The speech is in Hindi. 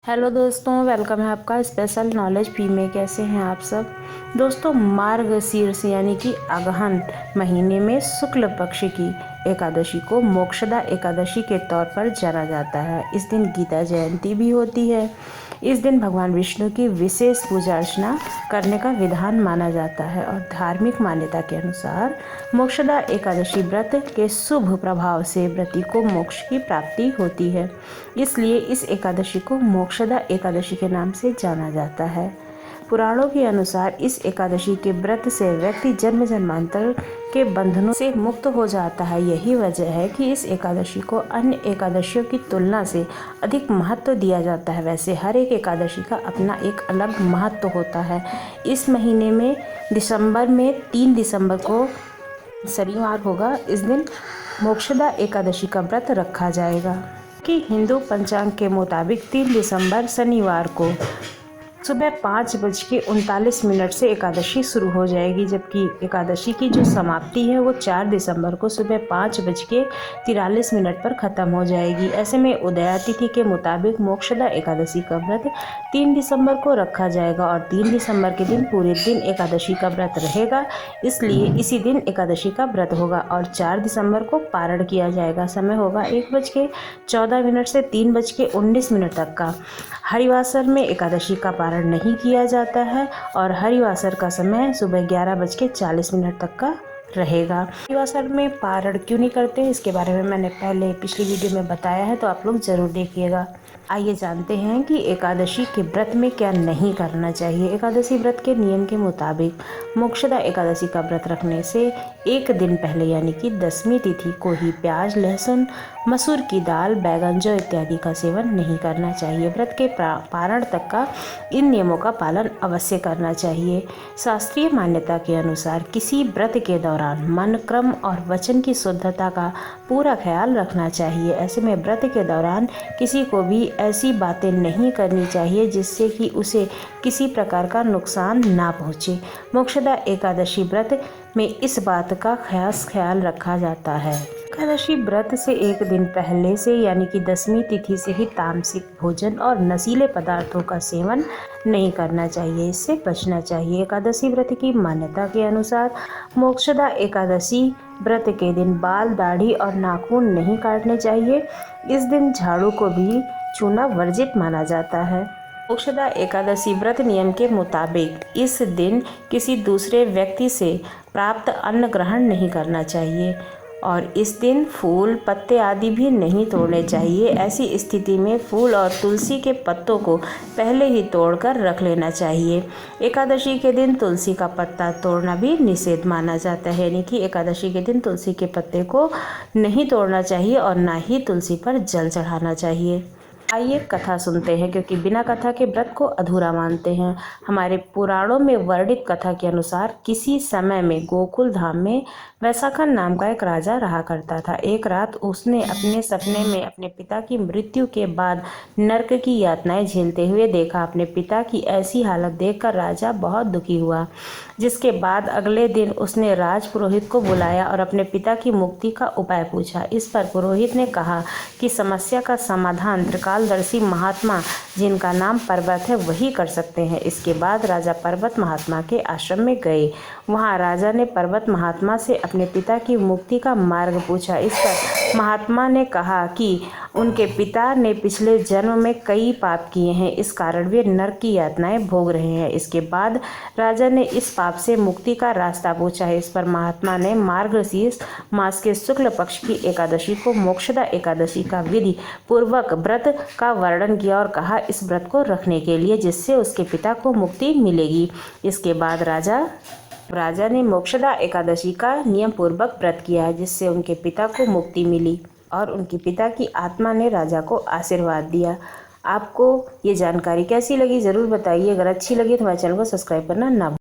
हेलो दोस्तों, वेलकम है आपका स्पेशल नॉलेज पी में। कैसे हैं आप सब दोस्तों। मार्गशीर्ष यानी कि अगहन महीने में शुक्ल पक्ष की एकादशी को मोक्षदा एकादशी के तौर पर जाना जाता है। इस दिन गीता जयंती भी होती है। इस दिन भगवान विष्णु की विशेष पूजा अर्चना करने का विधान माना जाता है और धार्मिक मान्यता के अनुसार मोक्षदा एकादशी व्रत के शुभ प्रभाव से व्रती को मोक्ष की प्राप्ति होती है। इसलिए इस एकादशी को मोक्षदा एकादशी के नाम से जाना जाता है। पुराणों के अनुसार इस एकादशी के व्रत से व्यक्ति जन्म जन्मांतर के बंधनों से मुक्त हो जाता है। यही वजह है कि इस एकादशी को अन्य एकादशियों की तुलना से अधिक महत्व दिया जाता है। वैसे हर एक एकादशी का अपना एक अलग महत्व होता है। इस महीने में दिसंबर में 3 दिसंबर को शनिवार होगा। इस दिन मोक्षदा एकादशी का व्रत रखा जाएगा कि हिंदू पंचांग के मुताबिक 3 दिसंबर शनिवार को सुबह 5:39 से एकादशी शुरू हो जाएगी, जबकि एकादशी की जो समाप्ति है वो 4 दिसंबर को सुबह 5:43 पर ख़त्म हो जाएगी। ऐसे में उदया तिथि के मुताबिक मोक्षदा एकादशी का व्रत 3 दिसंबर को रखा जाएगा और 3 दिसंबर के दिन पूरे दिन एकादशी का व्रत रहेगा। इसलिए इसी दिन एकादशी का व्रत होगा और 4 दिसंबर को पारण किया जाएगा। समय होगा 1:14 से 3:19 तक का। हरिवासर में एकादशी का पारण नहीं किया जाता है और हरिवासर का समय सुबह 11:40 तक का रहेगा। हरिवासर में पारण क्यों नहीं करते, इसके बारे में मैंने पहले पिछली वीडियो में बताया है, तो आप लोग ज़रूर देखिएगा। आइए जानते हैं कि एकादशी के व्रत में क्या नहीं करना चाहिए। एकादशी व्रत के नियम के मुताबिक मोक्षदा एकादशी का व्रत रखने से एक दिन पहले यानी कि 10वीं तिथि को ही प्याज, लहसुन, मसूर की दाल, बैगन, जौ इत्यादि का सेवन नहीं करना चाहिए। व्रत के पारण तक का इन नियमों का पालन अवश्य करना चाहिए। शास्त्रीय मान्यता के अनुसार किसी व्रत के दौरान मन, क्रम और वचन की शुद्धता का पूरा ख्याल रखना चाहिए। ऐसे में व्रत के दौरान किसी को भी ऐसी बातें नहीं करनी चाहिए जिससे कि उसे किसी प्रकार का नुकसान ना पहुँचे। मोक्षदा एकादशी व्रत में इस बात का खास ख्याल रखा जाता है। एकादशी व्रत से एक दिन पहले से यानी कि 10वीं तिथि से ही तामसिक भोजन और नशीले पदार्थों का सेवन नहीं करना चाहिए, इससे बचना चाहिए। एकादशी व्रत की मान्यता के अनुसार मोक्षदा एकादशी व्रत के दिन बाल, दाढ़ी और नाखून नहीं काटने चाहिए। इस दिन झाड़ू को भी छूना वर्जित माना जाता है। मोक्षदा एकादशी व्रत नियम के मुताबिक इस दिन किसी दूसरे व्यक्ति से प्राप्त अन्न ग्रहण नहीं करना चाहिए और इस दिन फूल, पत्ते आदि भी नहीं तोड़ने चाहिए। ऐसी स्थिति में फूल और तुलसी के पत्तों को पहले ही तोड़कर रख लेना चाहिए। एकादशी के दिन तुलसी का पत्ता तोड़ना भी निषेध माना जाता है, यानी कि एकादशी के दिन तुलसी के पत्ते को नहीं तोड़ना चाहिए और ना ही तुलसी पर जल चढ़ाना चाहिए। आइए कथा सुनते हैं, क्योंकि बिना कथा के व्रत को अधूरा मानते हैं। हमारे पुराणों में वर्णित कथा के अनुसार किसी समय में गोकुल धाम में वैशाखन नाम का एक राजा रहा करता था। एक रात उसने अपने सपने में अपने पिता की मृत्यु के बाद नरक की यातनाएं झेलते हुए देखा। अपने पिता की ऐसी हालत देखकर राजा बहुत दुखी हुआ, जिसके बाद अगले दिन उसने राज पुरोहित को बुलाया और अपने पिता की मुक्ति का उपाय पूछा। इस पर पुरोहित ने कहा कि समस्या का समाधान त्रिकालदर्शी महात्मा, जिनका नाम पर्वत है, वही कर सकते हैं। इसके बाद राजा पर्वत महात्मा के आश्रम में गए। वहाँ राजा ने पर्वत महात्मा से अपने पिता की मुक्ति का मार्ग पूछा। इस पर महात्मा ने कहा कि उनके पिता ने पिछले जन्म में कई पाप किए हैं, इस कारण वे नरक की यातनाएं भोग रहे हैं। इसके बाद राजा ने इस पाप से मुक्ति का रास्ता पूछा। इस पर महात्मा ने मार्गशीर्ष मास के शुक्ल पक्ष की एकादशी को मोक्षदा एकादशी का विधि पूर्वक व्रत का वर्णन किया और कहा इस व्रत को रखने के लिए, जिससे उसके पिता को मुक्ति मिलेगी। इसके बाद राजा ने मोक्षदा एकादशी का नियम पूर्वक व्रत किया है, जिससे उनके पिता को मुक्ति मिली और उनके पिता की आत्मा ने राजा को आशीर्वाद दिया। आपको ये जानकारी कैसी लगी ज़रूर बताइए। अगर अच्छी लगी तो हमारे चैनल को सब्सक्राइब करना ना